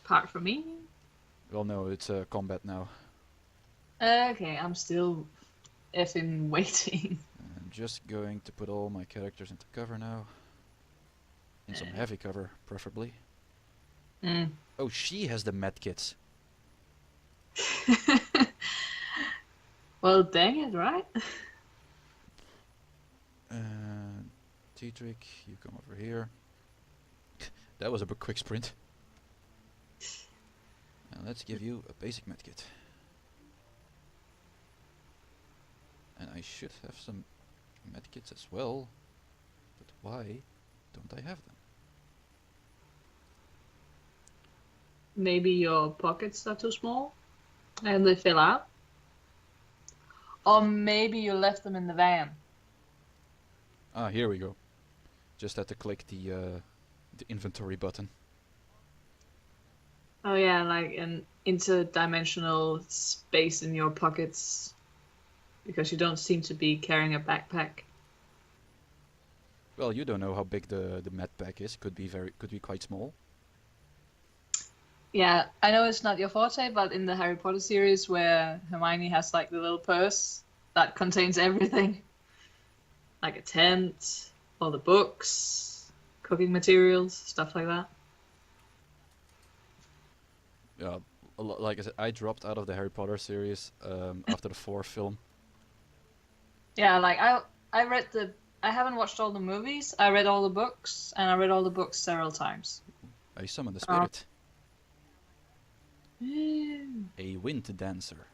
Apart from me. Well, no, it's combat now. Okay, I'm still effing waiting. I'm just going to put all my characters into cover now. In some heavy cover, preferably. Mm. Oh, she has the medkits. Well, dang it, right? T-Trick, you come over here. That was a quick sprint. And let's give you a basic medkit. And I should have some medkits as well. But why don't I have them? Maybe your pockets are too small and they fill out. Or maybe you left them in the van. Ah, here we go. Just had to click the inventory button. Oh yeah, like an interdimensional space in your pockets. Because you don't seem to be carrying a backpack. Well, you don't know how big the med pack is. Could be quite small. Yeah, I know it's not your forte, but in the Harry Potter series where Hermione has like the little purse that contains everything, like a tent, all the books, cooking materials, stuff like that. Yeah, like I said, I dropped out of the Harry Potter series after the fourth film. Yeah, like I haven't watched all the movies. I read all the books, and I read all the books several times. I summoned the Um, spirit. A wind dancer.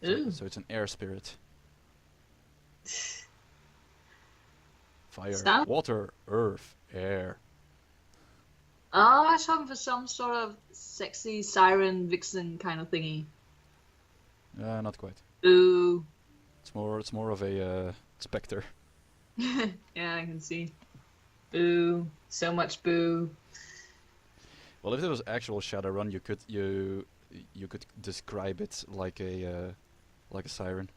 Ooh. So it's an air spirit. Fire, Sound? water, earth, air. Oh, I was hoping for some sort of sexy siren vixen kind of thingy. Not quite. Ooh. It's more of a specter. Yeah, I can see. Boo. So much boo. Well, if there was actual Shadowrun, you could describe it like a siren.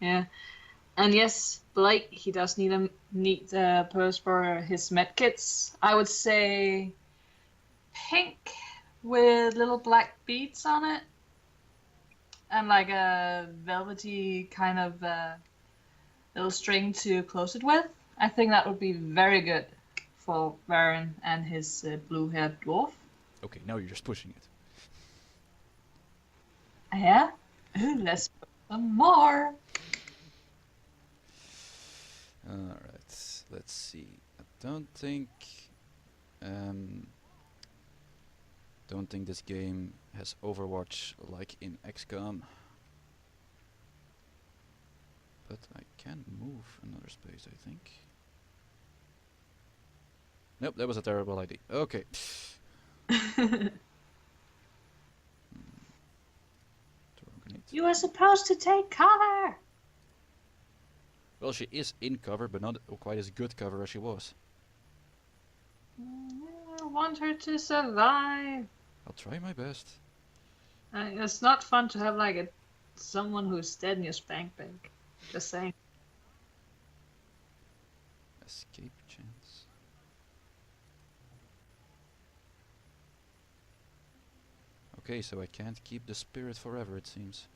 Yeah. And yes, Blake, he does need a neat purse for his medkits. I would say pink with little black beads on it. And like a velvety kind of little string to close it with. I think that would be very good for Varren and his blue-haired dwarf. Okay, now you're just pushing it. Yeah? Ooh, let's put some more. Alright, let's see. I don't think this game has Overwatch like in XCOM. But I can move another space, I think. Nope, that was a terrible idea. Okay. You were supposed to take cover. Well, she is in cover, but not quite as good cover as she was. I want her to survive. I'll try my best. It's not fun to have like someone who's dead in your spank bank. Just saying. Escape chance. Okay, so I can't keep the spirit forever, it seems.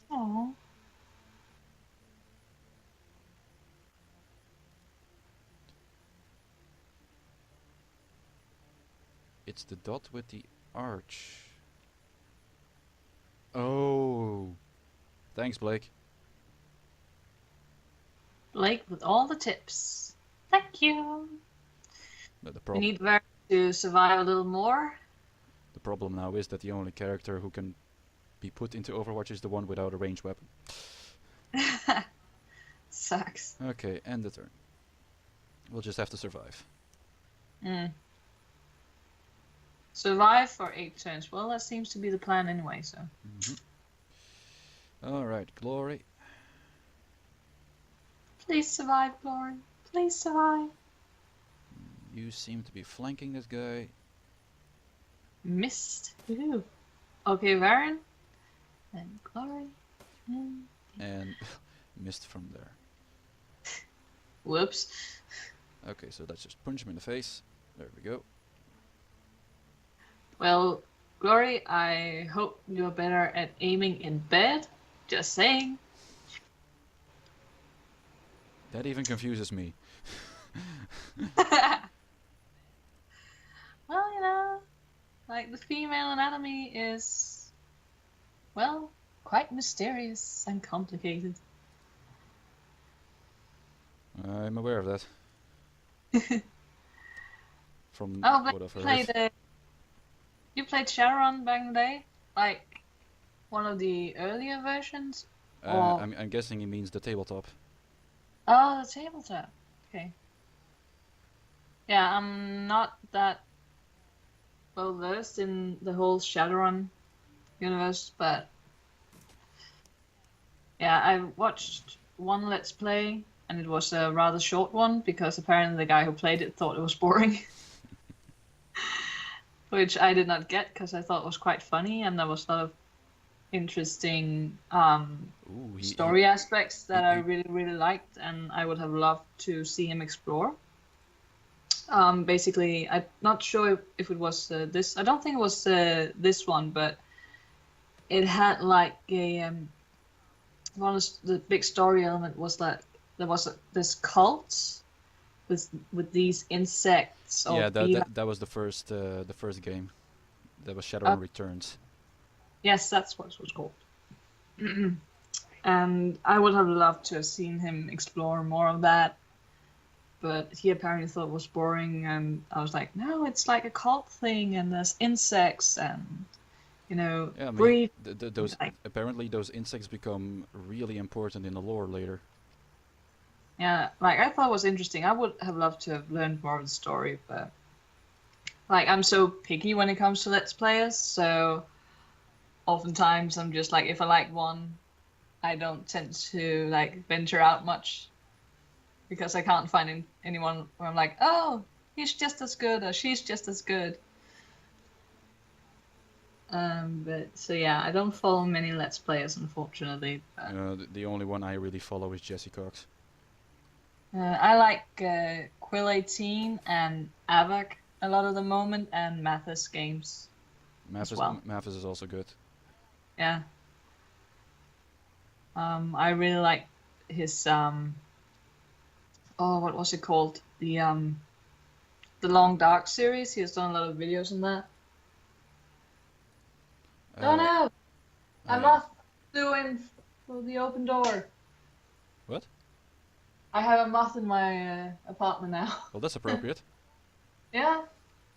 Oh. It's the dot with the arch. Oh. Thanks, Blake. Blake with all the tips. Thank you. But We need Varren to survive a little more. the problem now is that the only character who can be put into Overwatch is the one without a ranged weapon. Sucks. Okay, end the turn. We'll just have to survive. Mm. Survive for 8 turns. Well, that seems to be the plan anyway, so. Alright, Glory. Please survive, Glory. Please survive. You seem to be flanking this guy. Missed. Woohoo. Okay, Varren. And Glory. And missed from there. Whoops. Okay, so let's just punch him in the face. There we go. Well, Glory, I hope you're better at aiming in bed. Just saying. That even confuses me. Well, you know, like the female anatomy is, well, quite mysterious and complicated. I'm aware of that. From Oh, but what I've heard. you played Shadowrun back in the day? Like one of the earlier versions? Or I'm guessing he means the tabletop. oh, the tabletop. Okay. Yeah, I'm not that well versed in the whole Shadowrun universe, but yeah, I watched one Let's Play, and it was a rather short one because apparently the guy who played it thought it was boring, which I did not get because I thought it was quite funny and there was a lot of interesting Ooh, story aspects that I he- really liked, and I would have loved to see him explore. Basically, I'm not sure if it was this. I don't think it was this one, but it had like a one of the big story element was that there was this cult with these insects or yeah, bee. that was the first game. That was Shadowrun Returns. Yes, that's what it was called. And I would have loved to have seen him explore more of that, but he apparently thought it was boring, and I was like, no, it's like a cult thing, and there's insects, and you know, Yeah, I mean, breed. those Like, apparently those insects become really important in the lore later. yeah, like I thought it was interesting. I would have loved to have learned more of the story, but like I'm so picky when it comes to Let's Players, so oftentimes I'm just like, if I like one, I don't tend to like venture out much because I can't find anyone where I'm like, oh, he's just as good or she's just as good. But so yeah, I don't follow many Let's Players, unfortunately. But, The only one I really follow is Jesse Cox. I like Quill 18 and Avak a lot of the moment, and Mathis games as well. Mathis is also good. Yeah. I really like his oh, what was it called? The Long Dark series. He has done a lot of videos on that. Oh Uh, no! I I'm off doing through the open door. What? I have a moth in my apartment now. Well, that's appropriate. Yeah,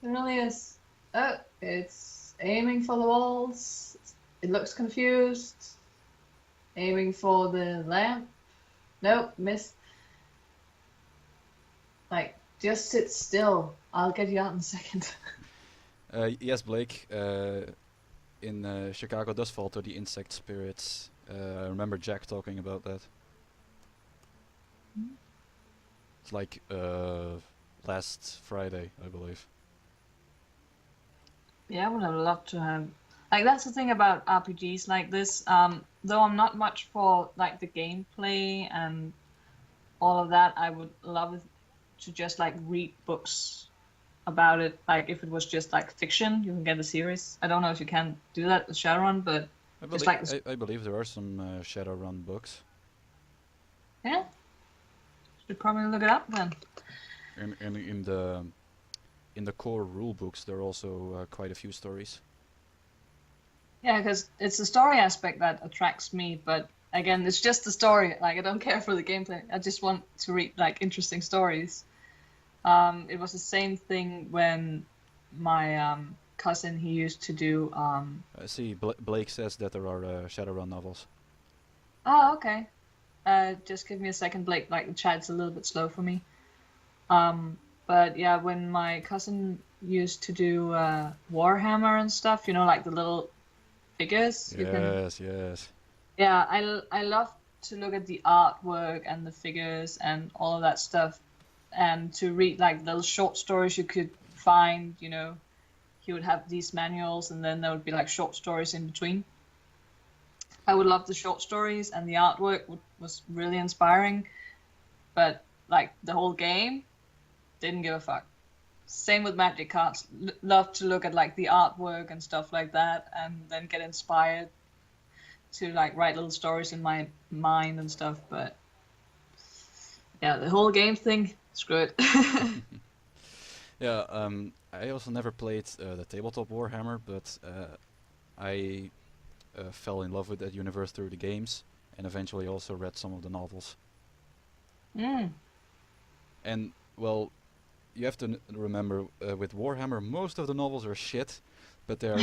it really is. Oh, it's aiming for the walls. It looks confused. Aiming for the lamp. Nope, missed. Like, just sit still. I'll get you out in a second. Yes, Blake. In Chicago does fall to the insect spirits. I remember Jack talking about that. It's like last Friday, I believe. Yeah, I would have loved to have. Like, that's the thing about RPGs like this. Though I'm not much for like the gameplay and all of that, I would love to just like read books about it. Like, if it was just like fiction, you can get a series. I don't know if you can do that with Shadowrun, but I just believe like I believe there are some Shadowrun books. yeah, should probably look it up then. And in the core rule books, there are also quite a few stories. Yeah, because it's the story aspect that attracts me, but again, it's just the story. Like, I don't care for the gameplay. I just want to read like interesting stories. It was the same thing when my cousin, he used to do. I see. Blake says that there are Shadowrun novels. Oh, okay. Just give me a second, Blake. Like, the chat's a little bit slow for me. But yeah, when my cousin used to do Warhammer and stuff, you know, like the little figures. Yes, yes. Yeah, I love to look at the artwork and the figures and all of that stuff, and to read like little short stories you could find. You know, he would have these manuals, and then there would be like short stories in between. I would love the short stories, and the artwork was really inspiring, but like the whole game, didn't give a fuck. Same with magic cards. Love to look at like the artwork and stuff like that, and then get inspired to like write little stories in my mind and stuff. But yeah, the whole game thing, screw it. Yeah, I also never played the tabletop Warhammer, but I fell in love with that universe through the games, and eventually also read some of the novels. Mm. And well, you have to remember with Warhammer, most of the novels are shit, but they are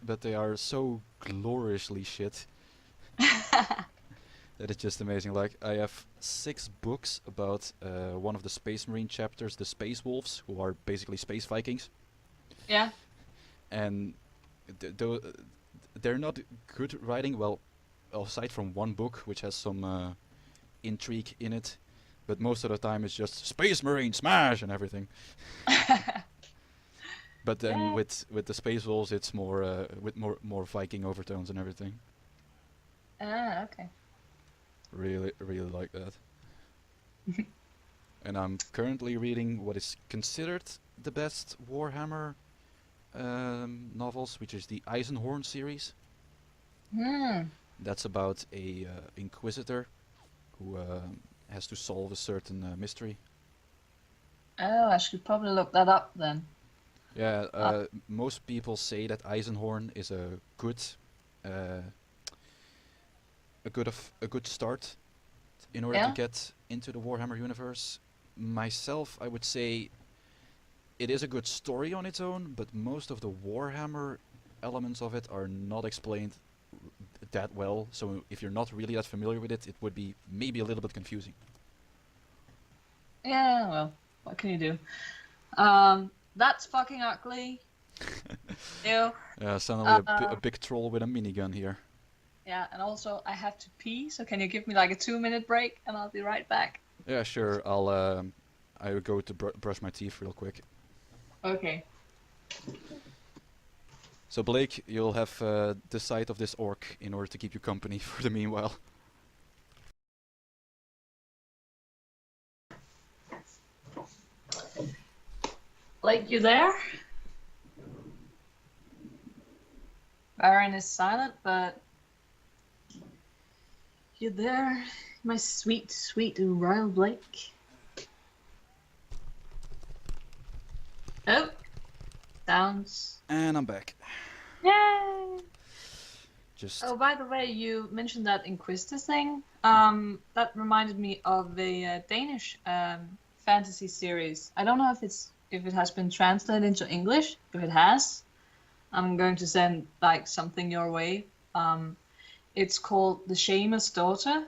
but they are so gloriously shit that it's just amazing. Like I have 6 books about one of the Space Marine chapters, the Space Wolves, who are basically space Vikings, Yeah. and though they're not good writing. Well, aside from one book which has some intrigue in it, but most of the time it's just Space Marine smash and everything. But then Yeah. with the Space Wolves, it's more with more Viking overtones and everything. Ah, okay. Really like that. And I'm currently reading what is considered the best Warhammer novels, which is the Eisenhorn series. Hmm. That's about a inquisitor who has to solve a certain mystery. Oh, I should probably look that up then. Yeah, Uh, most people say that Eisenhorn is uh, a good start in order to yeah. get into the Warhammer universe. Myself, I would say it is a good story on its own, but most of the Warhammer elements of it are not explained that well. So if you're not really that familiar with it, it would be maybe a little bit confusing. Yeah. Well, what can you do? That's fucking ugly. Ew. Suddenly a Uh, big troll with a minigun here. yeah, and also I have to pee, so can you give me like a 2-minute break and I'll be right back? Yeah, sure. I will go to brush my teeth real quick. Okay. So Blake, you'll have the side of this orc in order to keep you company for the meanwhile. Like, you there? Varren is silent, but you there, my sweet, sweet royal Blake? Oh, sounds. And I'm back. Yay! Just Oh, by the way, you mentioned that Inquisitor thing. That reminded me of a Danish fantasy series. I don't know if it has been translated into English. If it has, I'm going to send like something your way. It's called The Shamer's Daughter,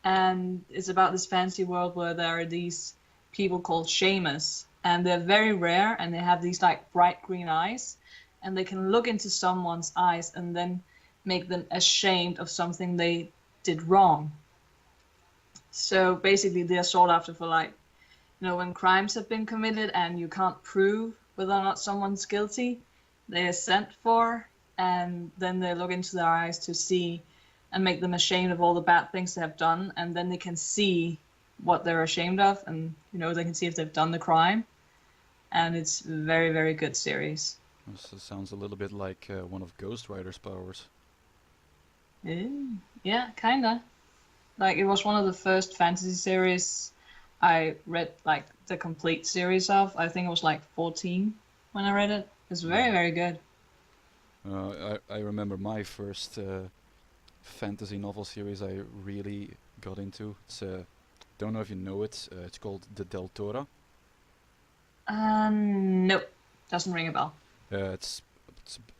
and it's about this fantasy world where there are these people called shamers, and they're very rare, and they have these like bright green eyes, and they can look into someone's eyes and then make them ashamed of something they did wrong. So basically, they're sought after for like, when crimes have been committed and you can't prove whether or not someone's guilty, they are sent for, and then they look into their eyes to see and make them ashamed of all the bad things they have done, and then they can see what they're ashamed of, and they can see if they've done the crime. And it's a very, very good series. this sounds a little bit like one of Ghost Rider's powers. Yeah, kinda. Like, it was one of the first fantasy series I read, like the complete series of. I think it was like 14 when I read it. It's very, very good. I remember my first fantasy novel series I really got into. It's don't know if you know it. It's called The Deltora. Nope, doesn't ring a bell. It's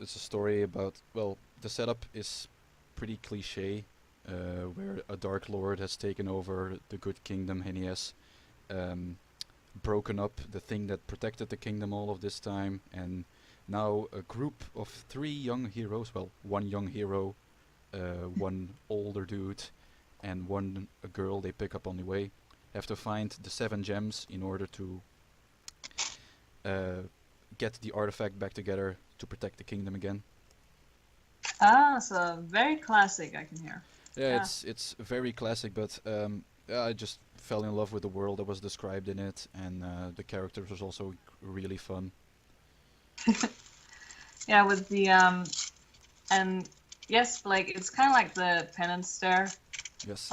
a story about, well, the setup is pretty cliche, where a Dark Lord has taken over the good kingdom and he has broken up the thing that protected the kingdom all of this time, and now a group of 3 young heroes, well, one young hero, one older dude, and a girl they pick up on the way, have to find the 7 gems in order to get the artifact back together to protect the kingdom again. Ah, so very classic, I can hear. Yeah, Yeah. it's very classic, but I just fell in love with the world that was described in it, and the characters was also really fun. Yeah, with the and yes, like it's kind of like the penance there. Yes.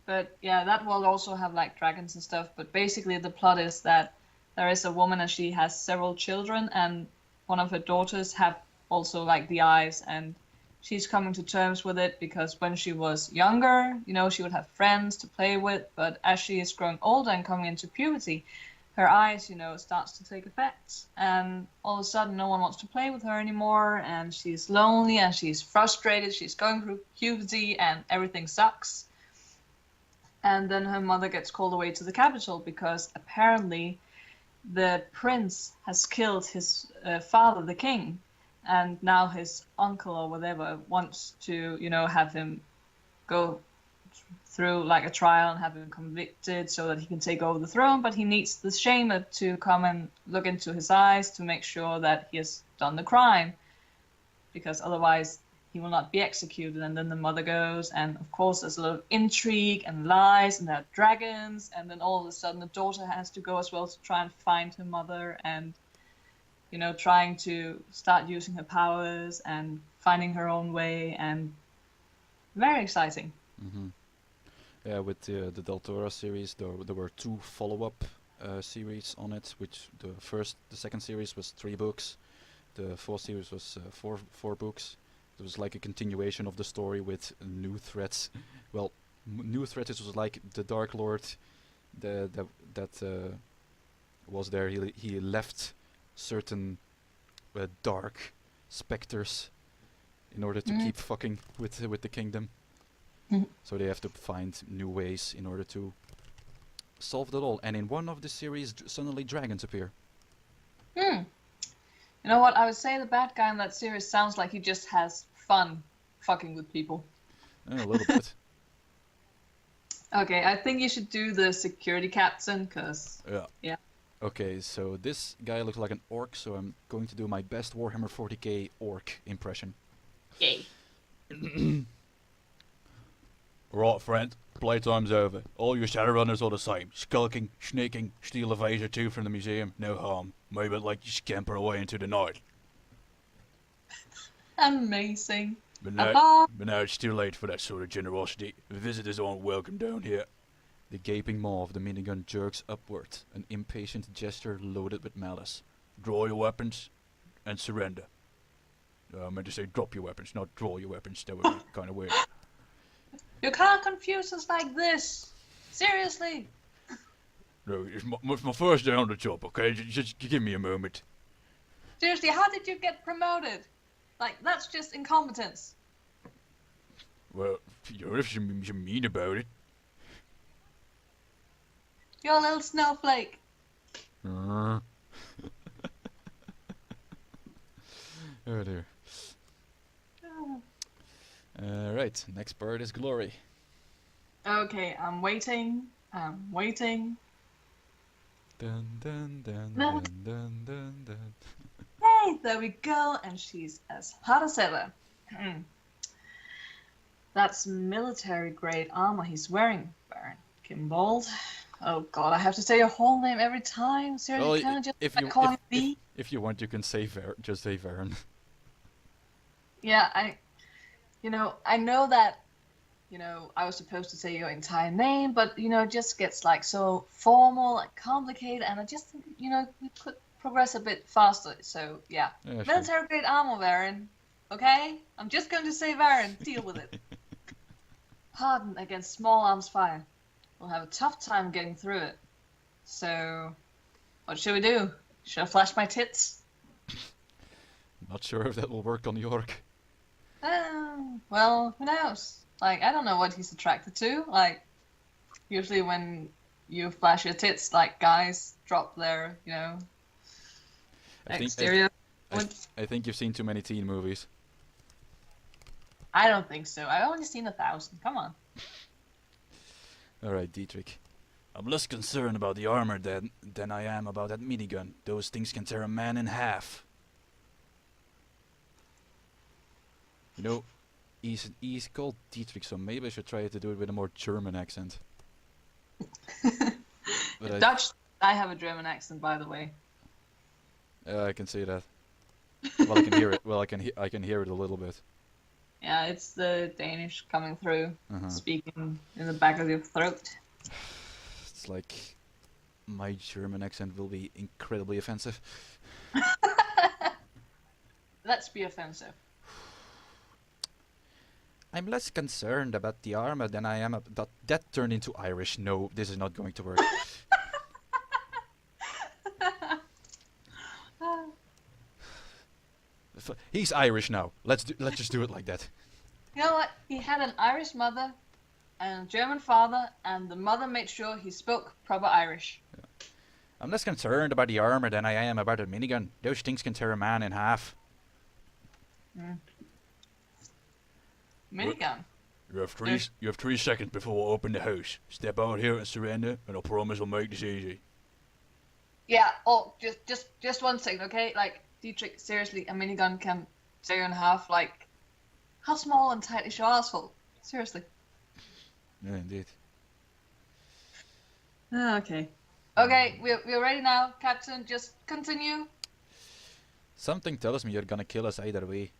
But yeah, that will also have like dragons and stuff. But basically, the plot is that there is a woman and she has several children, and one of her daughters have also like the eyes, and she's coming to terms with it because when she was younger, she would have friends to play with, but as she is growing older and coming into puberty, her eyes, starts to take effect, and all of a sudden no one wants to play with her anymore, and she's lonely and she's frustrated, she's going through puberty and everything sucks. And then her mother gets called away to the capital because apparently the prince has killed his father, the king, and now his uncle or whatever wants to, have him go through like a trial and have him convicted so that he can take over the throne, but he needs the shaman to come and look into his eyes to make sure that he has done the crime, because otherwise he will not be executed. And then the mother goes, and of course there's a lot of intrigue and lies, and there are dragons, and then all of a sudden the daughter has to go as well to try and find her mother, and trying to start using her powers and finding her own way, and very exciting. Mm-hmm. Yeah, with the Del Toro series, there were 2 follow-up series on it. Which the second series was 3 books, the fourth series was 4 books. It was like a continuation of the story with new threats. Well, new threats was like the Dark Lord, that was there. He left certain dark specters in order to keep fucking with the kingdom. So they have to find new ways in order to solve that all. And in one of the series, suddenly dragons appear. You know what? I would say the bad guy in that series sounds like he just has fun fucking with people. A little bit. Okay, I think you should do the security captain, because... Yeah. Okay, so this guy looks like an orc, so I'm going to do my best Warhammer 40k orc impression. Yay. Right, friend. Playtime's over. All your Shadowrunners are the same. Skulking, sneaking, steal a vase or 2 from the museum, no harm. Maybe like you scamper away into the night. Amazing. But now it's too late for that sort of generosity. Visitors aren't welcome down here. The gaping maw of the minigun jerks upward, an impatient gesture loaded with malice. Draw your weapons and surrender. I meant to say drop your weapons, not draw your weapons. That would be kind of weird. You can't confuse us like this. Seriously. No, it's my first day on the job, okay? Just give me a moment. Seriously, how did you get promoted? Like, that's just incompetence. Well, if you're mean about it. You're a little snowflake. Oh dear. Right, next part is glory. Okay, I'm waiting. Dun dun dun dun dun dun dun. Hey, there we go, and she's as hot as ever. That's military-grade armor he's wearing, Varren. Kimbold. Oh god, I have to say your whole name every time. Seriously, Well, can't I just if call you V? if you want, you can say just say Varren. Yeah, I know that, I was supposed to say your entire name, but, it just gets, like, so formal and complicated, and I just think, we could progress a bit faster, so, yeah. Yeah, sure. Military-grade armor, Varren. Okay? I'm just going to say Varren. Deal with it. Hardened against small arms fire. We'll have a tough time getting through it. So, what should we do? Should I flash my tits? Not sure if that will work on the orc. Well, who knows? Like, I don't know what he's attracted to. Like, usually when you flash your tits, like, guys drop their, exterior. I think you've seen too many teen movies. I don't think so. I've only seen 1,000. Come on. Alright, Dietrich. I'm less concerned about the armor than I am about that minigun. Those things can tear a man in half. You know, He's called Dietrich, so maybe I should try to do it with a more German accent. But Dutch. I have a German accent, by the way. I can see that. Well, I can hear it. Well, I can hear it a little bit. Yeah, it's the Danish coming through, Uh-huh. speaking in the back of your throat. It's like my German accent will be incredibly offensive. Let's be offensive. I'm less concerned about the armor than I am about that turned into Irish. No, this is not going to work. He's Irish now. Let's just do it like that. You know what? He had an Irish mother and a German father, and the mother made sure he spoke proper Irish. I'm less concerned about the armor than I am about a minigun. Those things can tear a man in half. Minigun. You have 3 seconds before I open the house. Step out here and surrender, and I promise I'll make this easy. Yeah. Oh, just 1 second, okay? Like, Dietrich, seriously, a minigun can tear you in half. Like, how small and tight is your asshole? Seriously. Yeah, indeed. Okay. Okay, we're ready now, Captain. Just continue. Something tells me you're gonna kill us either way.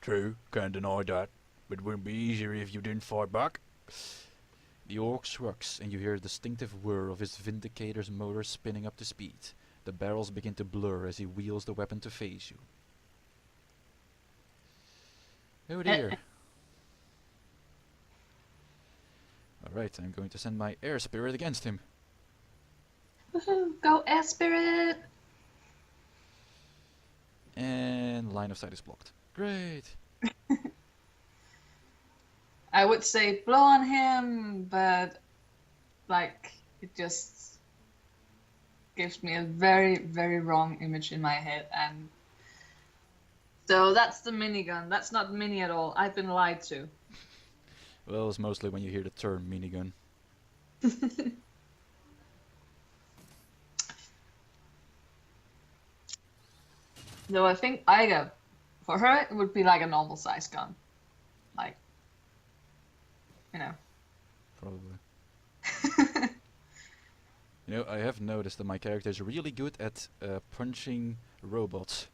True, can't deny that. But it wouldn't be easier if you didn't fight back. The orc shrugs, and you hear a distinctive whir of his Vindicator's motor spinning up to speed. The barrels begin to blur as he wheels the weapon to face you. Oh dear. Alright, I'm going to send my air spirit against him. Woohoo! Go air spirit! And line of sight is blocked. Great! I would say blow on him, but like it just gives me a very, very wrong image in my head, and so that's the minigun. That's not mini at all. I've been lied to. Well, it's mostly when you hear the term minigun. Though I think Iga, for her, it would be like a normal size gun. Like, you know. Probably. You know, I have noticed that my character is really good at punching robots.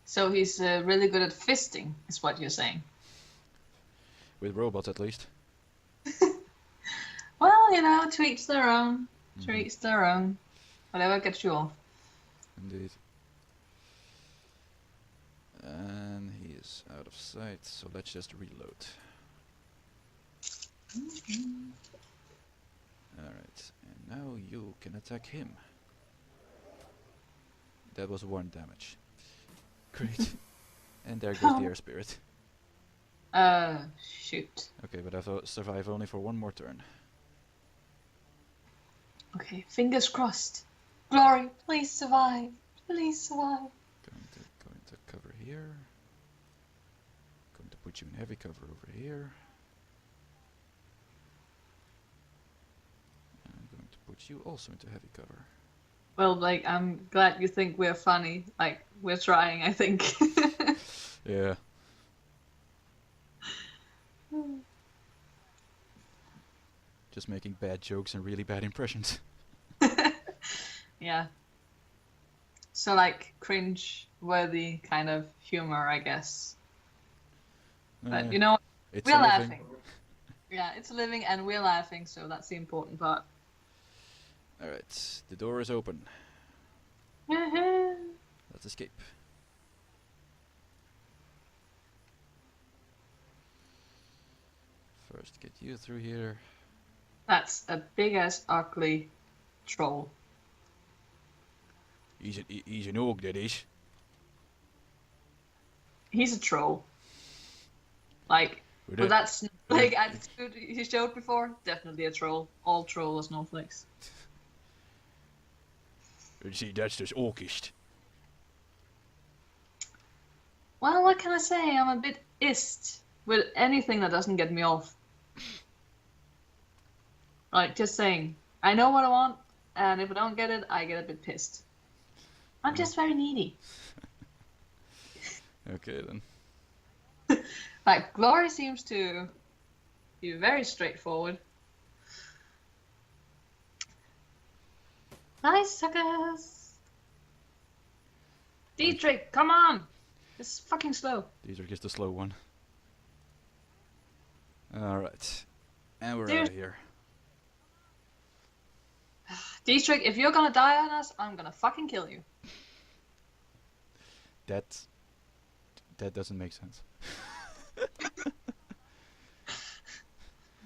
So he's really good at fisting, is what you're saying. With robots, at least. Well, you know, to each their own. To Mhm. each their own. Whatever gets you off. Indeed. And he is out of sight, so let's just reload. Alright, and now you can attack him. That was 1 damage. Great. And there goes the air spirit. Shoot. Okay, but I survive only for 1 more turn. Okay, fingers crossed. Glory, please survive. Please survive. Going to cover here. Going to put you in heavy cover over here. And I'm going to put you also into heavy cover. Well, like, I'm glad you think we're funny. Like, we're trying, I think. Yeah. Just making bad jokes and really bad impressions. Yeah. So, like, cringe-worthy kind of humor, I guess. But, you know, it's we're a living. laughing. Yeah, it's a living and we're laughing, so that's the important part. Alright, the door is open. Woohoo! Let's escape. First get you through here. That's a big-ass ugly troll. He's an orc, that is. He's a troll. Like, with that snowflake attitude he showed before, definitely a troll. All troll are snowflakes. You see, that's just Ork-cist. Well, what can I say? I'm a bit ist with anything that doesn't get me off. Like, just saying. I know what I want, and if I don't get it, I get a bit pissed. I'm just very needy. Okay then. Like, Glory seems to be very straightforward. Nice suckers! Dietrich, come on! This is fucking slow. Dietrich is the slow one. Alright. And we're There's- out of here. Dietrich, if you're gonna die on us, I'm gonna fucking kill you. That doesn't make sense.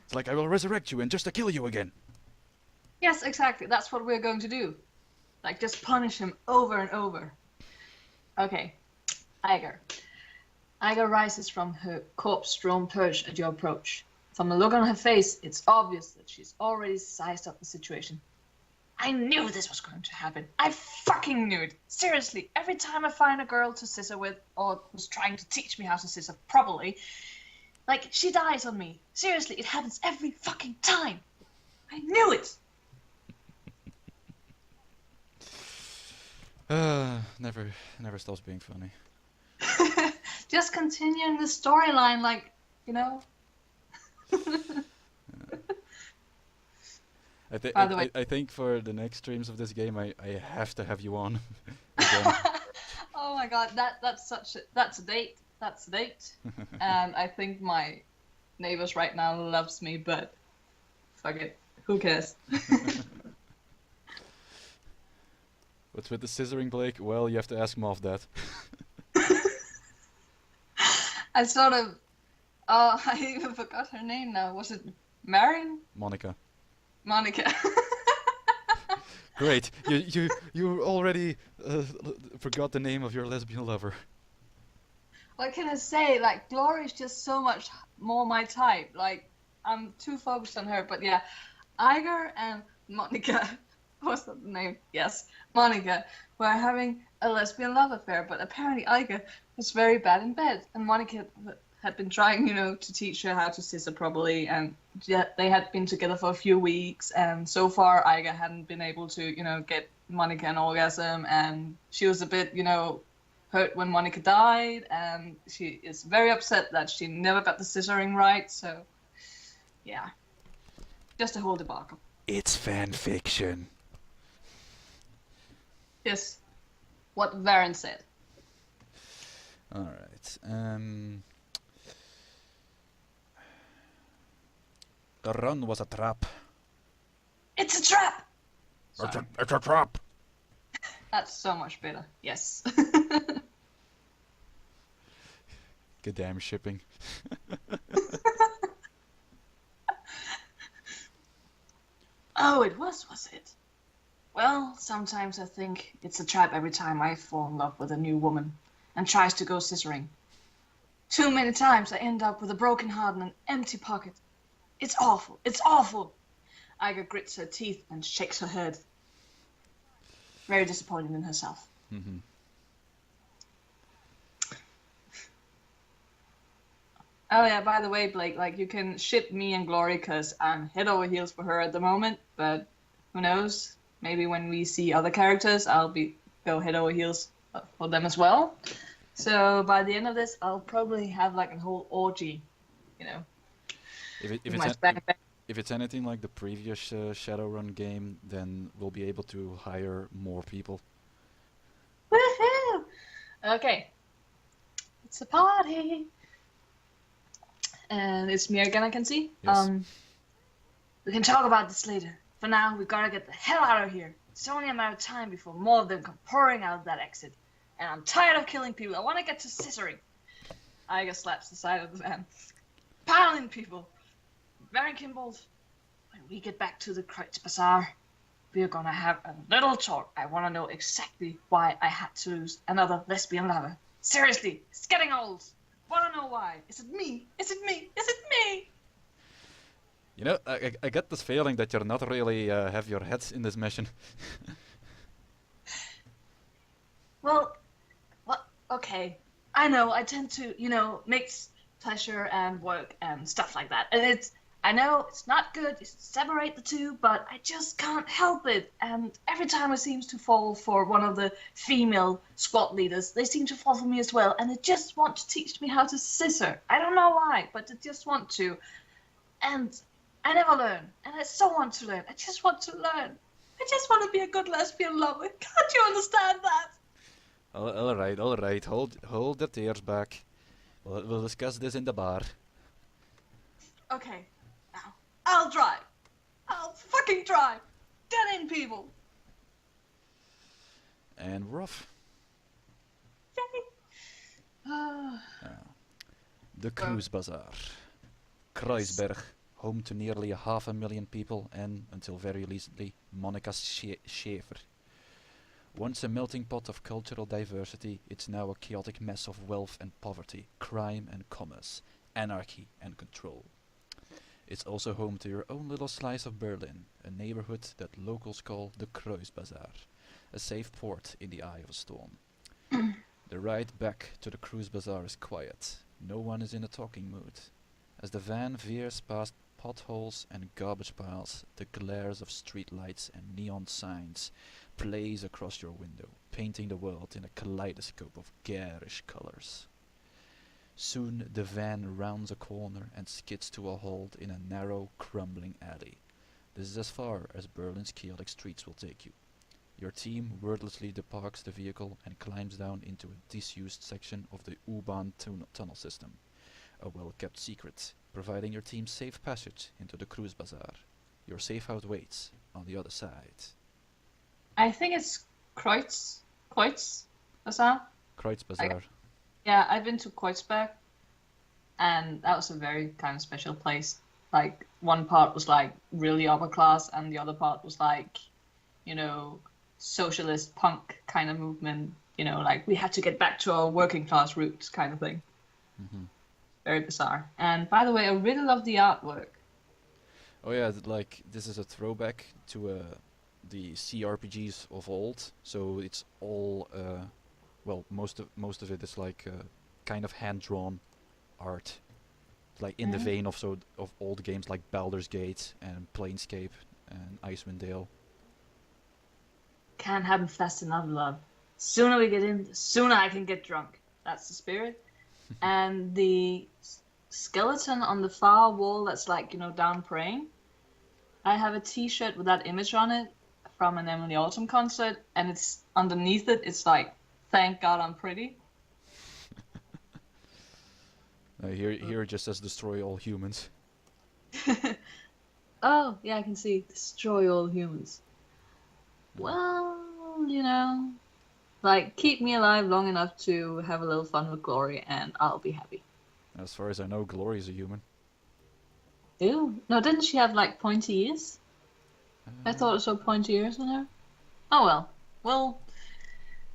It's like I will resurrect you and just to kill you again. Yes, exactly. That's what we're going to do. Like, just punish him over and over. Okay. Iger. Iger rises from her corpse-strewn perch at your approach. From the look on her face, it's obvious that she's already sized up the situation. I knew this was going to happen. I fucking knew it. Seriously, every time I find a girl to scissor with, or who's trying to teach me how to scissor properly, like, she dies on me. Seriously, it happens every fucking time. I knew it. Never stops being funny. Just continuing the storyline, like, you know. By the way- I think for the next streams of this game, I have to have you on again. Oh my god, that's a date. That's a date. And I think my neighbors right now loves me, but fuck it, who cares? What's with the scissoring, Blake? Well, you have to ask Moth that. I sort of, I even forgot her name now. Was it Marion? Monica. Monica. Great. You already forgot the name of your lesbian lover. What can I say? Like, Glory is just so much more my type. Like, I'm too focused on her. But yeah, Iger and Monica, what's that name? Yes, Monica, were having a lesbian love affair. But apparently Iger was very bad in bed. And Monica had been trying, you know, to teach her how to scissor properly. And yeah, they had been together for a few weeks. And so far, Iger hadn't been able to, you know, get Monica an orgasm. And she was a bit, you know, hurt when Monica died, and she is very upset that she never got the scissoring right, so yeah. Just a whole debacle. It's fan fiction. Yes. What Varren said. Alright. The run was a trap. It's a trap! It's a trap. That's so much better. Yes. Goddamn shipping. Oh, it was it? Well, sometimes I think it's a trap every time I fall in love with a new woman and tries to go scissoring. Too many times I end up with a broken heart and an empty pocket. It's awful. It's awful. Iga grits her teeth and shakes her head. Very disappointed in herself. Mm-hmm. Oh yeah, by the way, Blake, like, you can ship me and Glory because I'm head over heels for her at the moment, but who knows? Maybe when we see other characters, I'll go head over heels for them as well. So by the end of this, I'll probably have like a whole orgy, you know. If it's anything like the previous Shadowrun game, then we'll be able to hire more people. Woohoo! Okay. It's a party. And it's me again, I can see. Yes. We can talk about this later. For now, we gotta get the hell out of here. It's only a matter of time before more of them come pouring out that exit. And I'm tired of killing people. I want to get to scissoring. Iga slaps the side of the van. Piling people. Varren Kimbold, when we get back to the Kreutz Bazaar, we're gonna have a little talk. I want to know exactly why I had to lose another lesbian lover. Seriously, it's getting old. Want to know why? Is it me? Is it me? Is it me? You know, I get this feeling that you're not really have your heads in this mission. Well, okay. I know I tend to, you know, mix pleasure and work and stuff like that. And I know it's not good to separate the two, but I just can't help it. And every time it seems to fall for one of the female squad leaders, they seem to fall for me as well. And they just want to teach me how to scissor. I don't know why, but they just want to. And I never learn. And I so want to learn. I just want to learn. I just want to be a good lesbian lover. Can't you understand that? All right. Hold the tears back. We'll discuss this in the bar. Okay, now I'll drive. I'll fucking drive. Get in, people. And we're off. Yay. The Cruise Bazaar. Kreuzberg, home to nearly 500,000 people and, until very recently, Monica Schaefer. Once a melting pot of cultural diversity, it's now a chaotic mess of wealth and poverty, crime and commerce, anarchy and control. It's also home to your own little slice of Berlin, a neighborhood that locals call the Kreuzbazaar, a safe port in the eye of a storm. The ride back to the Cruise Bazaar is quiet. No one is in a talking mood. As the van veers past potholes and garbage piles, the glares of street lights and neon signs blaze across your window, painting the world in a kaleidoscope of garish colors. Soon the van rounds a corner and skids to a halt in a narrow, crumbling alley. This is as far as Berlin's chaotic streets will take you. Your team wordlessly deparks the vehicle and climbs down into a disused section of the U-Bahn tunnel system, a well-kept secret, providing your team safe passage into the Cruise Bazaar. Your safe house waits on the other side. I think it's Kreuz Bazaar. Kreuz Bazaar. Yeah, I've been to Kreuzberg, and that was a very kind of special place. Like, one part was like really upper class, and the other part was like, you know, socialist punk kind of movement. You know, like we had to get back to our working class roots kind of thing. Mm-hmm. Very bizarre. And by the way, I really love the artwork. Oh yeah, like this is a throwback to the CRPGs of old. So it's all well, most of it is like kind of hand-drawn art, like in the vein of old games like Baldur's Gate and Planescape and Icewind Dale. Can't happen fast enough, love. Sooner we get in, the sooner I can get drunk. That's the spirit. And the skeleton on the far wall that's like, you know, down praying. I have a t-shirt with that image on it from an Emily Autumn concert, and it's underneath it, it's like, thank God I'm pretty. Here it just says destroy all humans. Oh, yeah, I can see. Destroy all humans. Well, you know, like, keep me alive long enough to have a little fun with Glory, and I'll be happy. As far as I know, Glory's a human. Ew. No, didn't she have, like, pointy ears? I thought it saw pointy ears on her. Oh, well. Well,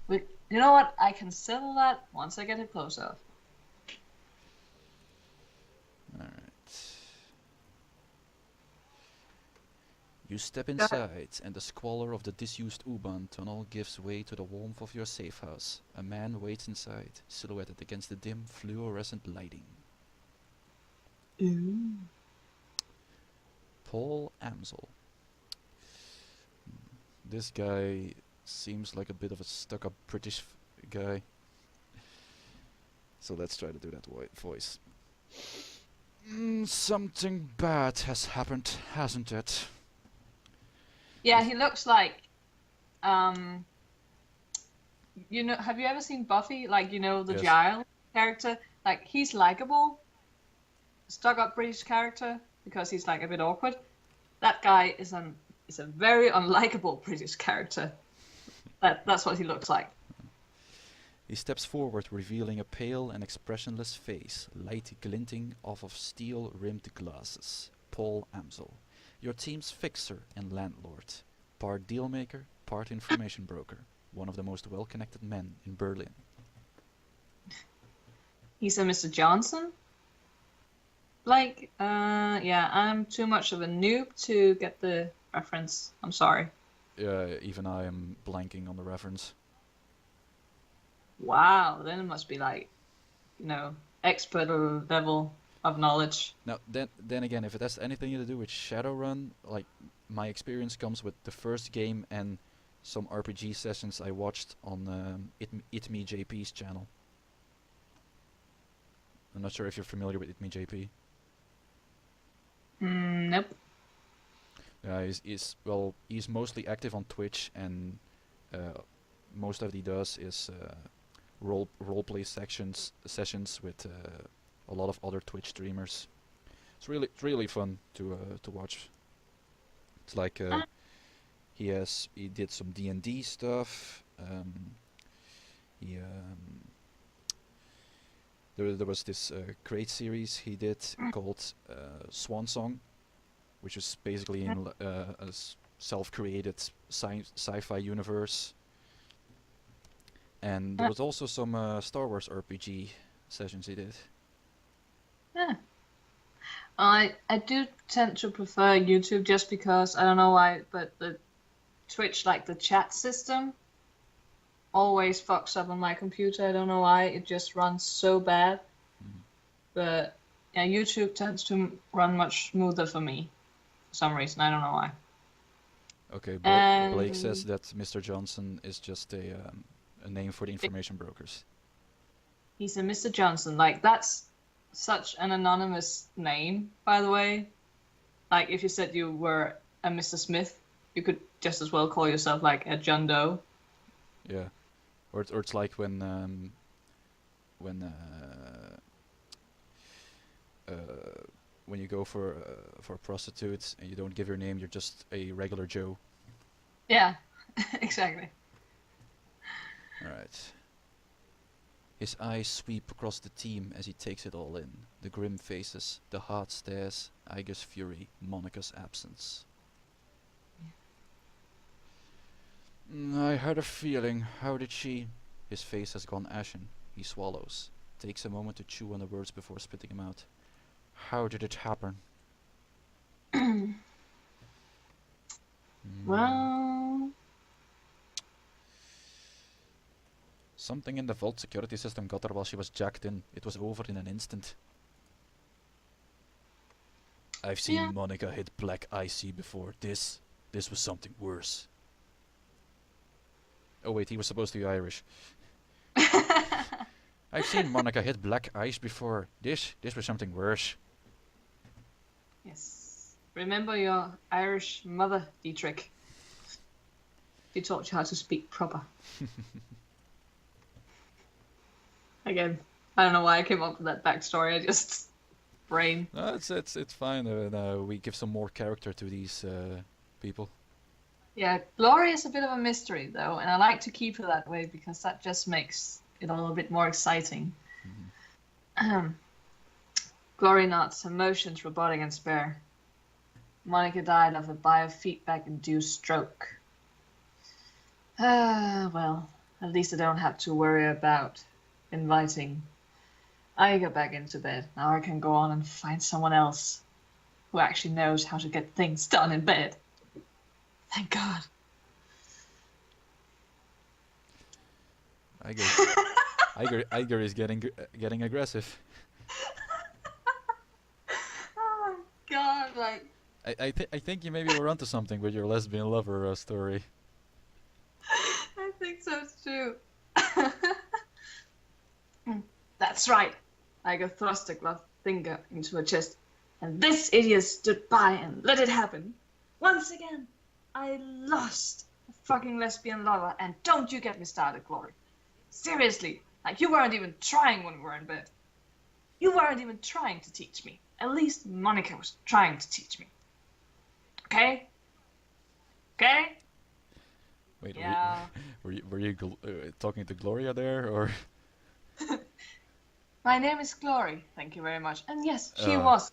you know what? I can settle that once I get it close up. Alright. You step inside, and the squalor of the disused U-Bahn tunnel gives way to the warmth of your safe house. A man waits inside, silhouetted against the dim, fluorescent lighting. Ooh. Paul Amsel. This guy seems like a bit of a stuck-up British guy. So let's try to do that voice. Something bad has happened, hasn't it? Yeah, he looks like, you know, have you ever seen Buffy? Like, you know, the Yes. Giles character? Like, he's likable, stuck-up British character, because he's, like, a bit awkward. That guy is a very unlikable British character. That's what he looks like. He steps forward, revealing a pale and expressionless face, light glinting off of steel-rimmed glasses. Paul Amsel, your team's fixer and landlord. Part dealmaker, part information broker. One of the most well-connected men in Berlin. He's a Mr. Johnson? Like, yeah, I'm too much of a noob to get the reference. I'm sorry. Yeah, even I am blanking on the reference. Wow, then it must be like, you know, expert level of knowledge. Now, then again, if it has anything to do with Shadowrun, like my experience comes with the first game and some RPG sessions I watched on It Me JP's channel. I'm not sure if you're familiar with It Me JP. Nope. He's mostly active on Twitch, and most of what he does is roleplay sessions with a lot of other Twitch streamers. It's really fun to watch. It's like he did some D&D stuff. There was this great series he did called Swan Song, which is basically in a self-created sci-fi universe. And there was also some Star Wars RPG sessions he did. Yeah. I do tend to prefer YouTube just because, I don't know why, but the Twitch, like the chat system, always fucks up on my computer. I don't know why, it just runs so bad. But yeah, YouTube tends to run much smoother for me for some reason. I don't know why. Okay, Blake says that Mr. Johnson is just a name for the information brokers. He's a Mr. Johnson. Like, that's such an anonymous name, by the way. Like, if you said you were a Mr. Smith, you could just as well call yourself like a John Doe. Yeah, or it's like when you go for a prostitute and you don't give your name, you're just a regular Joe. Yeah, exactly. All right. His eyes sweep across the team as he takes it all in. The grim faces, the hard stares, Iger's fury, Monica's absence. I had a feeling. How did she... His face has gone ashen. He swallows. Takes a moment to chew on the words before spitting them out. How did it happen? Well... Something in the vault security system got her while she was jacked in. It was over in an instant. I've seen Monica hit black icy before. This was something worse. Oh wait, he was supposed to be Irish. I've seen Monica hit black ice before. This was something worse. Yes. Remember your Irish mother, Dietrich. She taught you how to speak proper. Again, I don't know why I came up with that backstory. I just... brain. No, it's fine. We give some more character to these people. Yeah, Glory is a bit of a mystery, though, and I like to keep her that way because that just makes it all a bit more exciting. Glory nods, emotions robotic and spare. Monica died of a biofeedback-induced stroke. Well, at least I don't have to worry about inviting Iger back into bed. Now I can go on and find someone else who actually knows how to get things done in bed. Thank God. Iger is getting aggressive. Oh my God! Like I think you maybe were onto something with your lesbian lover story. I think so too. That's right. Iger thrust a gloved finger into her chest, and this idiot stood by and let it happen. Once again, I lost a fucking lesbian lover, and don't you get me started, Glory. Seriously, like you weren't even trying when we were in bed. You weren't even trying to teach me. At least Monica was trying to teach me. Okay? Okay? Wait, yeah. were you talking to Gloria there, or? My name is Glory, thank you very much. And yes, she was.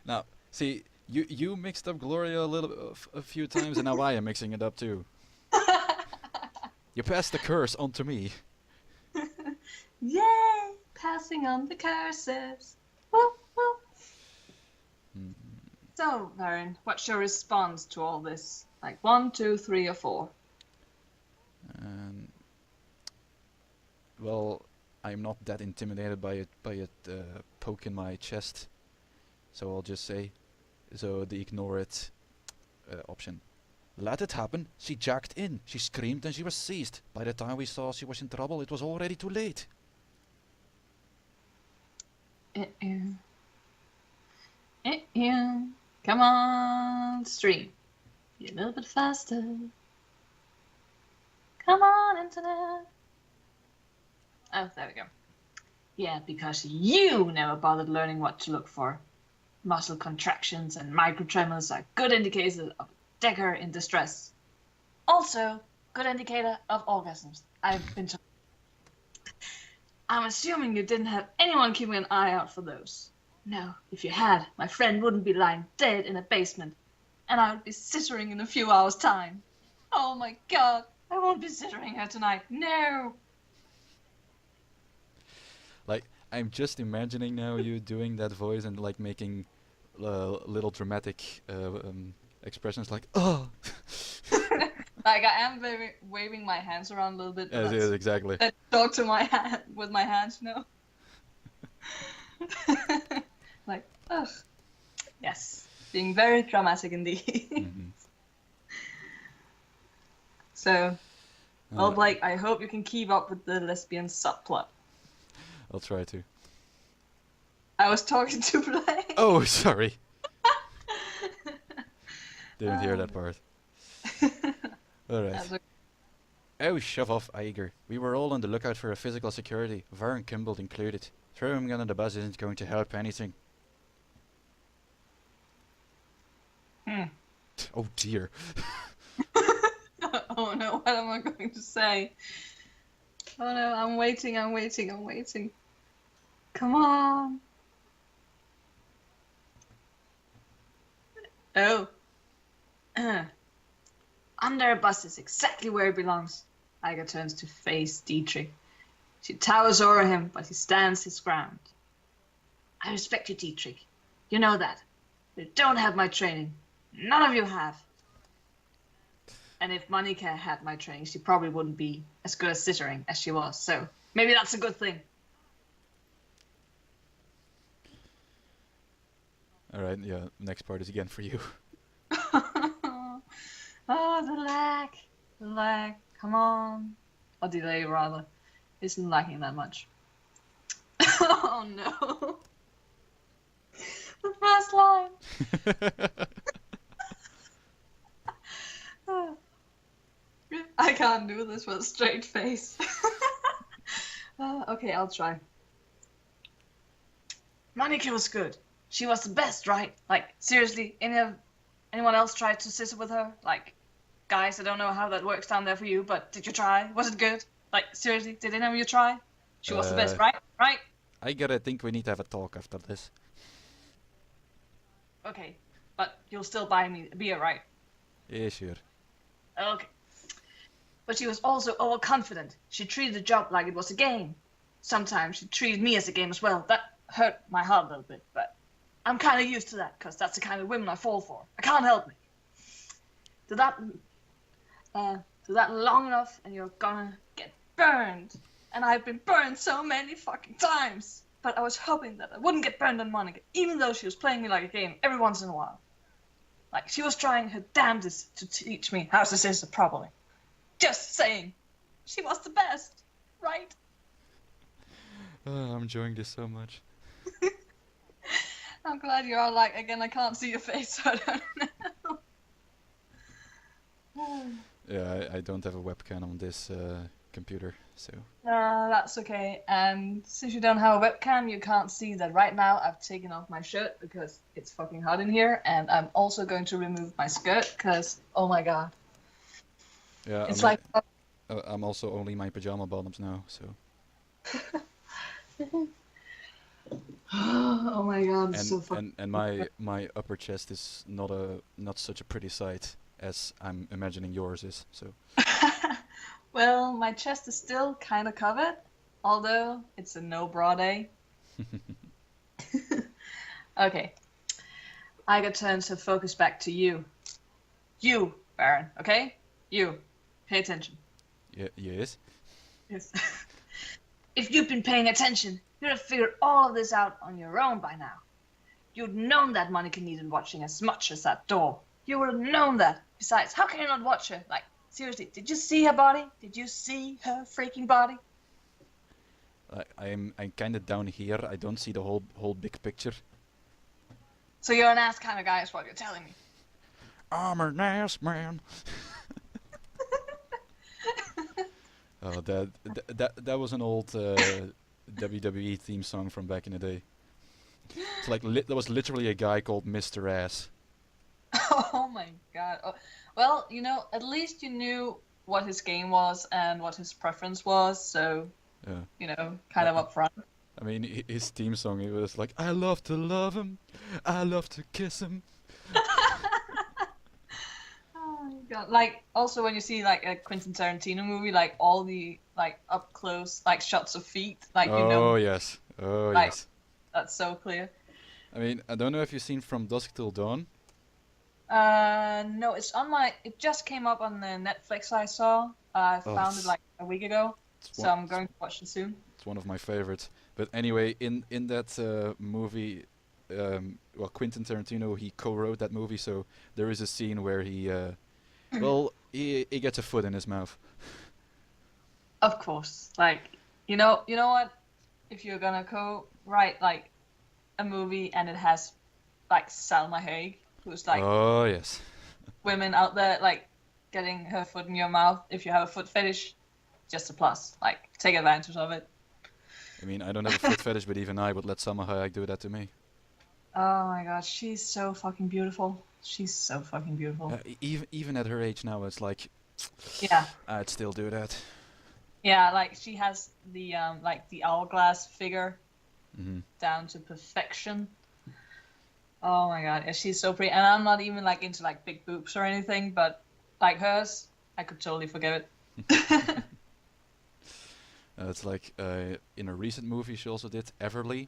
Now, see, you mixed up Gloria a few times, and now I am mixing it up too. You passed the curse on to me. Yay! Passing on the curses. Woo, woo. So, Varren, what's your response to all this? Like 1, 2, 3, or 4? Well, I'm not that intimidated by it poke in my chest, so I'll just say, so the ignore it option. Let it happen. She jacked in. She screamed and she was seized. By the time we saw she was in trouble, it was already too late. Come on, stream. Be a little bit faster. Come on, internet. Oh, there we go. Yeah, because you never bothered learning what to look for. Muscle contractions and microtremors are good indicators of a dagger in distress. Also, good indicator of orgasms. I've been told. I'm assuming you didn't have anyone keeping an eye out for those. No, if you had, my friend wouldn't be lying dead in a basement, and I would be sittering in a few hours' time. Oh my god, I won't be sittering her tonight. No! Like, I'm just imagining now you doing that voice and like making little dramatic expressions like, oh! Like, I am waving my hands around a little bit. Yes, yes, exactly. I talk to my hand with my hands, you know? Like, ugh. Yes. Being very dramatic indeed. Mm-hmm. So, well, Blake, I hope you can keep up with the lesbian subplot. I'll try to. I was talking to Blake. Oh, sorry. Didn't hear that part. Alright. Okay. Oh, shove off, Iger. We were all on the lookout for a physical security, Varren Kimbold included. Throwing him under the bus isn't going to help anything. Oh dear. Oh no, what am I going to say? Oh no, I'm waiting. Come on. Oh. Under a bus is exactly where it belongs. Iger turns to face Dietrich. She towers over him, but he stands his ground. I respect you, Dietrich. You know that. You don't have my training. None of you have. And if Monica had my training, she probably wouldn't be as good at sittering as she was. So maybe that's a good thing. Alright, yeah, next part is again for you. Oh, the lag. Come on. Or delay, rather. Isn't lagging that much. Oh no. The first line. I can't do this with a straight face. Okay, I'll try. Monica was good. She was the best, right? Like, seriously, anyone else tried to sister with her? Like, guys, I don't know how that works down there for you, but did you try? Was it good? Like, seriously, did any of you try? She was the best, right? Right? I gotta think we need to have a talk after this. Okay, but you'll still buy me a beer, right? Yeah, sure. Okay. But she was also overconfident. She treated the job like it was a game. Sometimes she treated me as a game as well. That hurt my heart a little bit, but I'm kind of used to that, because that's the kind of women I fall for. I can't help it. Do that long enough and you're gonna get burned. And I've been burned so many fucking times. But I was hoping that I wouldn't get burned on Monica, even though she was playing me like a game every once in a while. Like, she was trying her damnedest to teach me how to sister properly. Just saying. She was the best, right? Oh, I'm enjoying this so much. I'm glad you are. Like, again, I can't see your face, so I don't know. Yeah, I don't have a webcam on this computer, so... No, that's okay. And since you don't have a webcam, you can't see that right now I've taken off my shirt because it's fucking hot in here, and I'm also going to remove my skirt because, oh my god. Yeah, It's like... I'm also only my pajama bottoms now, so... Oh my god, it's so fucking... And my upper chest is not such a pretty sight as I'm imagining yours is, so... Well, my chest is still kind of covered, although it's a no bra day. Okay. Iger turns her focus back to you. You, Varren, okay? You. Pay attention. Yes? Yes. If you'd been paying attention, you'd have figured all of this out on your own by now. You'd known that Monica needed watching as much as that door. You would have known that. Besides, how can you not watch her? Like, seriously, did you see her body? Did you see her freaking body? I'm kind of down here. I don't see the whole big picture. So you're an ass kind of guy is what you're telling me. I'm an ass man. Oh, that was an old WWE theme song from back in the day. It's like there was literally a guy called Mr. Ass. Oh my god. Oh, well, at least you knew what his game was and what his preference was, so, kind of upfront. I mean, his theme song, it was like, I love to love him, I love to kiss him. Oh my god. Like, also when you see, like, a Quentin Tarantino movie, like, all the, like, up close, like, shots of feet, like, Oh, yes. Oh, like, yes. that's so clear. I mean, I don't know if you've seen From Dusk Till Dawn. No, it just came up on the Netflix I saw. I found it, like, a week ago, so I'm going to watch it soon. It's one of my favorites. But anyway, in that movie, Quentin Tarantino, he co-wrote that movie, so there is a scene where he gets a foot in his mouth. Of course. Like, you know what? If you're gonna co-write, like, a movie and it has, like, Salma Hayek, who's, like, oh, yes. women out there, like, getting her foot in your mouth, if you have a foot fetish, just a plus. Like, take advantage of it. I mean, I don't have a foot fetish, but even I would let Salma Hayek do that to me. Oh my god, she's so fucking beautiful. She's so fucking beautiful. Even at her age now, it's like, Yeah. I'd still do that. Yeah, like, she has the, the hourglass figure down to perfection. Oh my god, yeah, she's so pretty. And I'm not even, like, into, like, big boobs or anything, but, like, hers, I could totally forgive it. It's like, in a recent movie she also did, Everly.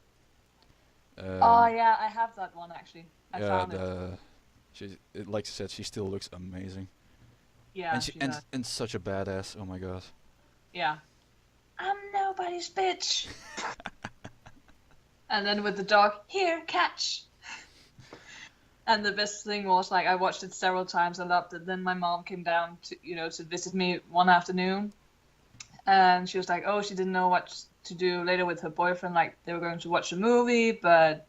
Oh yeah, I have that one actually. I found it. Like I said, she still looks amazing. Yeah, and such a badass. Oh my god. Yeah. I'm nobody's bitch. And then with the dog, here, catch. And the best thing was, like, I watched it several times. I loved it. Then my mom came down to visit me one afternoon, and she was like, oh, she didn't know what to do later with her boyfriend. Like, they were going to watch a movie, but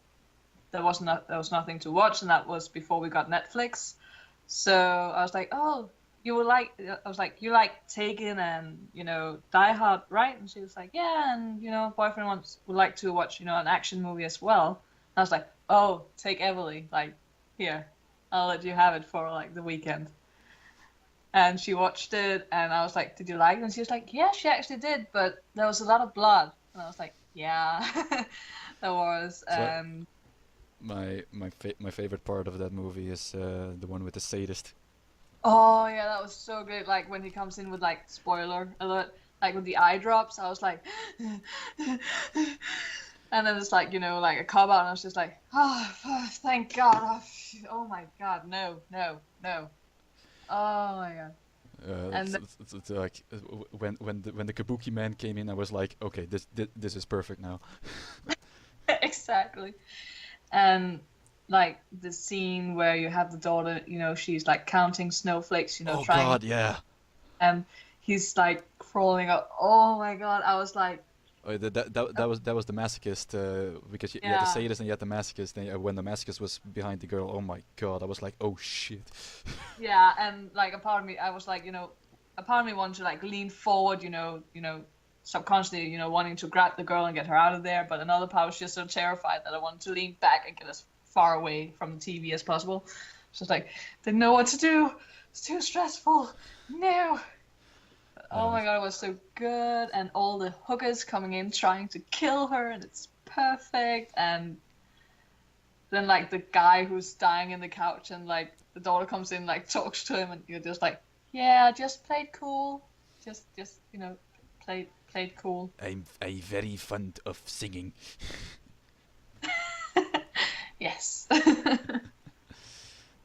there was nothing to watch, and that was before we got Netflix. So I was like, oh, you like Taken and Die Hard, right? And she was like, yeah, and boyfriend would like to watch an action movie as well. And I was like, oh, take Everly, like, here, I'll let you have it for, like, the weekend. And she watched it, and I was like, did you like it? And she was like, yeah, she actually did, but there was a lot of blood. And I was like, yeah, there was. And my favorite part of that movie is the one with the sadist. Oh yeah, that was so good. Like, when he comes in with, like, spoiler alert, like, with the eye drops, I was like, and then it's like, like a cop out, and I was just like, oh, thank God. Oh my God, no. Oh my god. It's like when the Kabuki man came in, I was like, okay, this is perfect now. Exactly. And, like, the scene where you have the daughter, she's, like, counting snowflakes, oh trying. god, yeah. And he's, like, crawling up. Oh my god, I was like. Oh, that was the masochist, because you had the sadist and you had the masochist. And when the masochist was behind the girl, oh my god, I was like, oh shit. Yeah, and, like, a part of me, I was like, a part of me wanted to, like, lean forward, subconsciously, wanting to grab the girl and get her out of there. But another part was just so terrified that I wanted to lean back and get as far away from the TV as possible. So it's like, didn't know what to do. It's too stressful. No. Oh my god, it was so good, and all the hookers coming in trying to kill her, and it's perfect. And then, like, the guy who's dying in the couch, and, like, the daughter comes in, like, talks to him, and you're just like, yeah, just played cool, just played cool. I'm very fond of singing. Yes.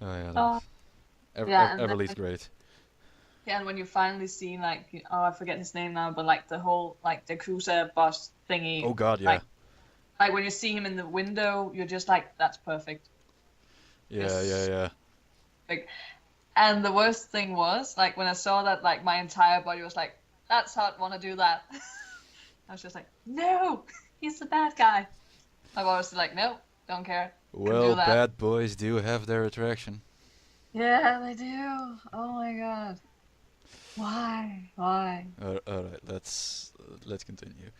Oh yeah. Everly's great. Yeah, and when you finally see like, oh, I forget his name now, but like the whole like the cruiser boss thingy. Oh god, yeah. Like when you see him in the window, you're just like, that's perfect. Yeah. Like, and the worst thing was like when I saw that, like my entire body was like, that's hot, want to do that. I was just like, no, he's the bad guy. My body was like, no, don't care. Well, do that. bad boys do have their attraction. Yeah, they do. Oh my god. Why? Why? Alright, let's continue.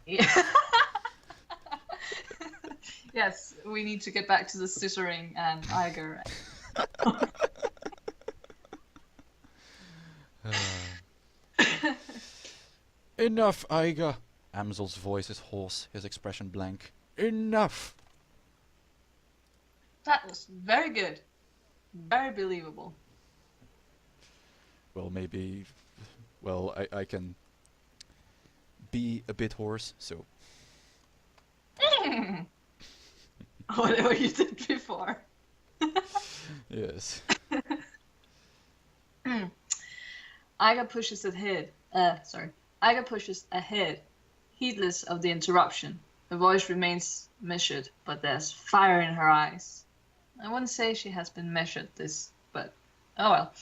Yeah. Yes, we need to get back to the scissoring and Iger. Enough, Iga! Amsel's voice is hoarse, his expression blank. Enough! That was very good. Very believable. Well, maybe... Well, I can be a bit hoarse, so... Whatever you did before. Yes. Iga pushes ahead. Iga pushes ahead, heedless of the interruption. Her voice remains measured, but there's fire in her eyes. I wouldn't say she has been measured but oh well.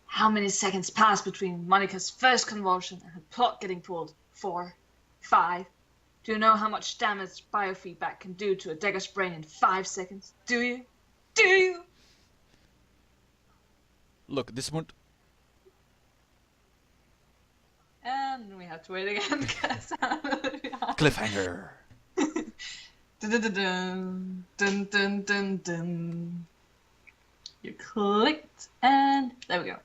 How many seconds passed between Monica's first convulsion and her plot getting pulled? 4, 5. Do you know how much damage biofeedback can do to a Dagger's brain in 5 seconds? Do you? Do you? Look, this won't... And we have to wait again. Cliffhanger! Dun, dun, dun, dun, dun, dun, dun. You clicked, and there we go.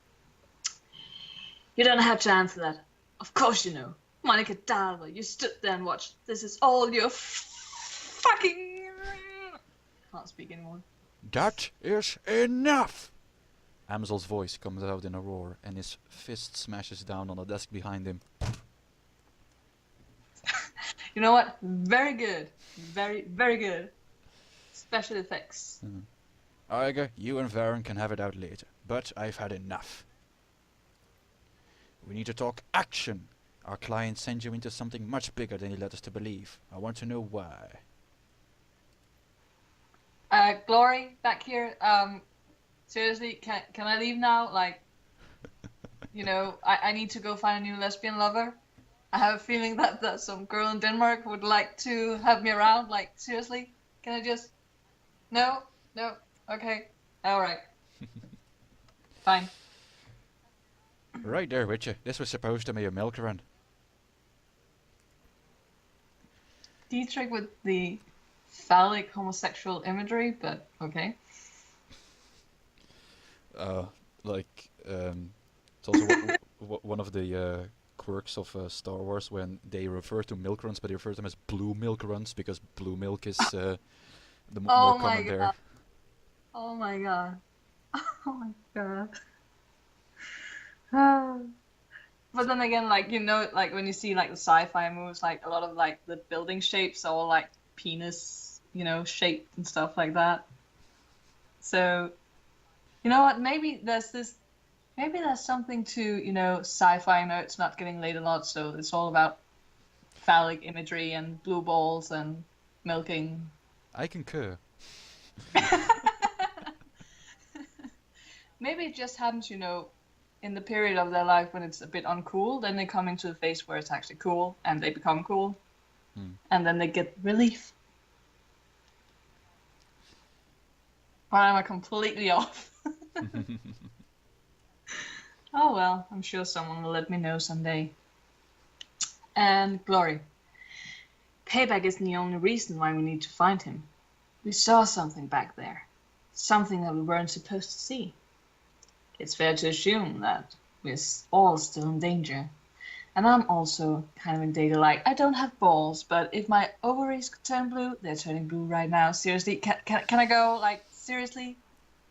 You don't have to answer that. Of course you know. Monica Dalva, you stood there and watched. This is all your fucking... Can't speak anymore. That is enough! Amsel's voice comes out in a roar, and his fist smashes down on the desk behind him. You know what? Very good. Very, very good. Special effects. Iga, you and Varren can have it out later, but I've had enough. We need to talk action. Our client sent you into something much bigger than he led us to believe. I want to know why. Glory, back here. Seriously, can I leave now? Like, you know, I need to go find a new lesbian lover. I have a feeling that some girl in Denmark would like to have me around. Like, seriously, can I just... No, okay, alright. Fine. Right there with you. This was supposed to be a milk run. Dietrich with the phallic homosexual imagery, but okay. It's also one of the quirks of Star Wars when they refer to milk runs, but they refer to them as blue milk runs because blue milk is the more common there. Oh my god. Oh my god. But then again, like, you know, like when you see like the sci-fi movies, like a lot of like the building shapes are all like penis, you know, shaped and stuff like that. So, you know what? Maybe there's something to, you know, sci-fi nerds not getting laid a lot. So it's all about phallic imagery and blue balls and milking. I concur. Maybe it just happens, you know, in the period of their life when it's a bit uncool, then they come into a phase where it's actually cool and they become cool. And then they get relief. Or am I completely off? Oh well, I'm sure someone will let me know someday. And Glory. Payback isn't the only reason why we need to find him. We saw something back there. Something that we weren't supposed to see. It's fair to assume that we're all still in danger. And I'm also kind of in danger. Like, I don't have balls, but if my ovaries could turn blue, they're turning blue right now. Seriously, can I go? Like, seriously?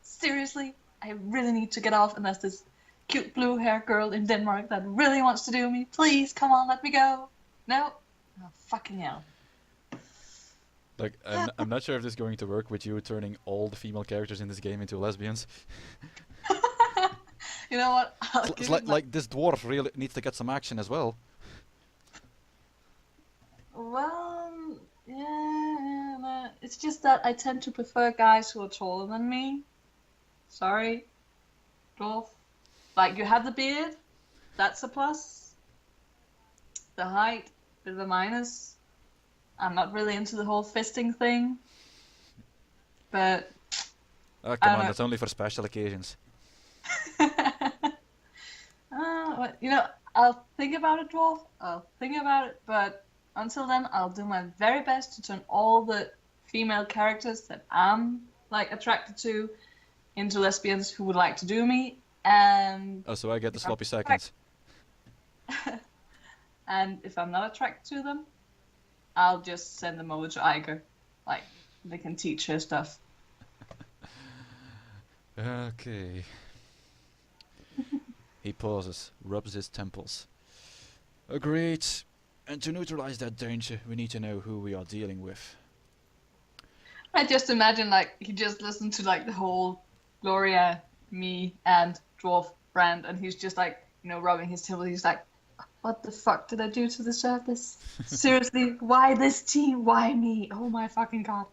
Seriously? I really need to get off, and there's this cute blue hair girl in Denmark that really wants to do me. Please, come on, let me go. No? Oh, fucking hell. Like, I'm not sure if this is going to work with you turning all the female characters in this game into lesbians. You know what? I'll It's give like, it like this dwarf really needs to get some action as well. Well, yeah, no, it's just that I tend to prefer guys who are taller than me. Sorry, dwarf. Like, you have the beard, that's a plus. The height, bit of a minus. I'm not really into the whole fisting thing. But, Oh, I come don't on, know. that's only for special occasions. You know, I'll think about it, dwarf. I'll think about it, but until then, I'll do my very best to turn all the female characters that I'm like attracted to into lesbians who would like to do me, and Oh, so I get the if I'm sloppy seconds. and if I'm not attracted to them, I'll just send them over to Iger. Like, they can teach her stuff. Okay. He pauses, rubs his temples. Agreed. And to neutralize that danger, we need to know who we are dealing with. I just imagine like he just listened to like the whole Gloria, me, and dwarf brand, and he's just like, you know, rubbing his temple. He's like, what the fuck did I do to deserve this? Seriously, why this team? Why me? Oh my fucking god.